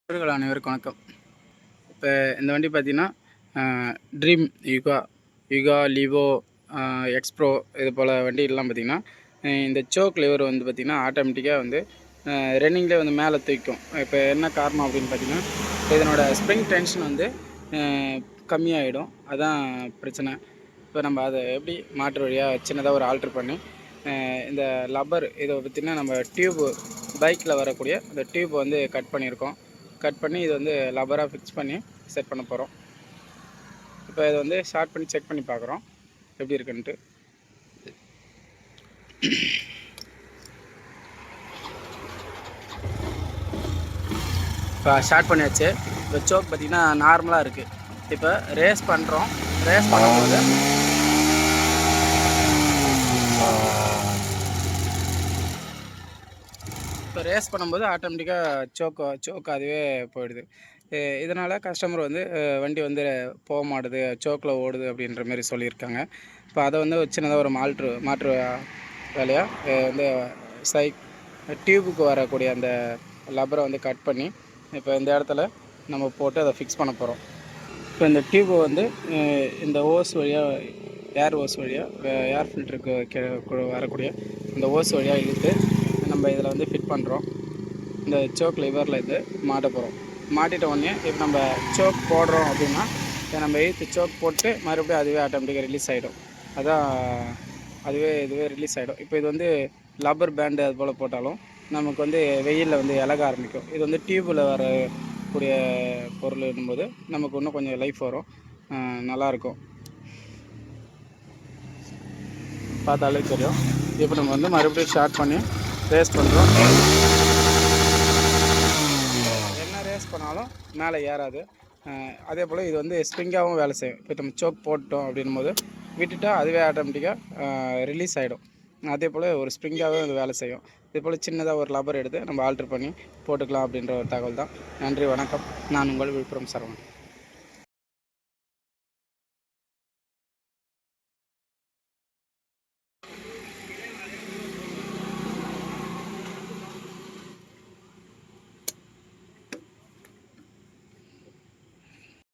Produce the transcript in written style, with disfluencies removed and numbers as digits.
நண்பர்கள் அனைவருக்கும் வணக்கம். இப்போ இந்த வண்டி பார்த்தீங்கன்னா ட்ரீம் யுகா லிவோ எக்ஸ்ப்ரோ இது போல் வண்டிலாம் பார்த்திங்கன்னா இந்த சோக் லிவர் வந்து பார்த்திங்கன்னா ஆட்டோமேட்டிக்காக வந்து ரன்னிங்லேயே வந்து மேலே தூக்கும். இப்போ என்ன காரணம் அப்படின்னு பார்த்திங்கன்னா இதனோட ஸ்ப்ரிங் டென்ஷன் வந்து கம்மியாகிடும். அதுதான் பிரச்சனை. இப்போ நம்ம அதை எப்படி மாற்று வழியாக சின்னதாக ஒரு ஆல்ட்ரு பண்ணி இந்த லப்பர் இதை பார்த்திங்கன்னா நம்ம டியூப்பு பைக்கில் வரக்கூடிய அந்த டியூப் வந்து கட் பண்ணியிருக்கோம். கட் பண்ணி இது வந்து லப்பராக ஃபிக்ஸ் பண்ணி செட் பண்ண போகிறோம். இப்போ இதை வந்து ஸ்டார்ட் பண்ணி செக் பண்ணி பார்க்குறோம் எப்படி இருக்குன்ட்டு. இப்போ ஸ்டார்ட் பண்ணியாச்சு. இப்போ சோக் பார்த்திங்கன்னா நார்மலாக இருக்குது. இப்போ ரேஸ் பண்ணுறோம். ரேஸ் பண்ணும்போது ஆட்டோமேட்டிக்காக சோக் அதுவே போயிடுது. இதனால் கஸ்டமர் வந்து வண்டி வந்து போக மாட்டுது, சோக்கில் ஓடுது அப்படின்ற மாதிரி சொல்லியிருக்காங்க. இப்போ அதை வந்து சின்னதாக ஒரு மாற்று வேலையாக வந்து டியூபுக்கு வரக்கூடிய அந்த லப்பரை வந்து கட் பண்ணி இப்போ இந்த இடத்துல நம்ம போட்டு அதை ஃபிக்ஸ் பண்ண போகிறோம். இப்போ இந்த டியூபை வந்து இந்த ஓஸ் வழியாக ஏர் ஃபில்டருக்கு வரக்கூடிய இந்த ஓஸ் வழியாக இழுத்து நம்ம இதில் வந்து ஃபிட் பண்ணுறோம். இந்த சோக் லிவரில் இது மாட்ட போகிறோம். மாட்டிட்ட உடனே இப்போ நம்ம சோக் போடுறோம் அப்படின்னா நம்ம சோக் போட்டு மறுபடியும் அதுவே ஆட்டோமேட்டிக்காக ரிலீஸ் ஆகிடும். இதுவே ரிலீஸ் ஆகிடும். இப்போ இது வந்து லப்பர் பேண்டு அது போல் போட்டாலும் நமக்கு வந்து வெயிலில் வந்து இலக ஆரம்பிக்கும். இது வந்து டியூப்பில் வரக்கூடிய பொருள் போது நமக்கு இன்னும் கொஞ்சம் லைஃப் வரும், நல்லாயிருக்கும். பார்த்தாலே தெரியும். இப்போ நம்ம வந்து மறுபடியும் ஸ்டார்ட் பண்ணி ரேஸ் பண்ணுறோம். என்ன ரேஸ் பண்ணாலும் மேலே ஏறாது. அதே போல் இது வந்து ஸ்ப்ரிங்காகவும் வேலை செய்யும். இப்போ நம்ம சோக் போட்டோம் அப்படின்னும் போது விட்டுட்டால் அதுவே ஆட்டோமேட்டிக்காக ரிலீஸ் ஆகிடும். அதே போல் ஒரு ஸ்ப்ரிங்காகவே அது வேலை செய்யும். இதே போல் சின்னதாக ஒரு லப்பர் எடுத்து நம்ம ஆல்ட்ரு பண்ணி போட்டுக்கலாம் அப்படின்ற ஒரு தகவல் தான். நன்றி, வணக்கம். நான் உங்கள் விழுப்புரம் சரவணன்.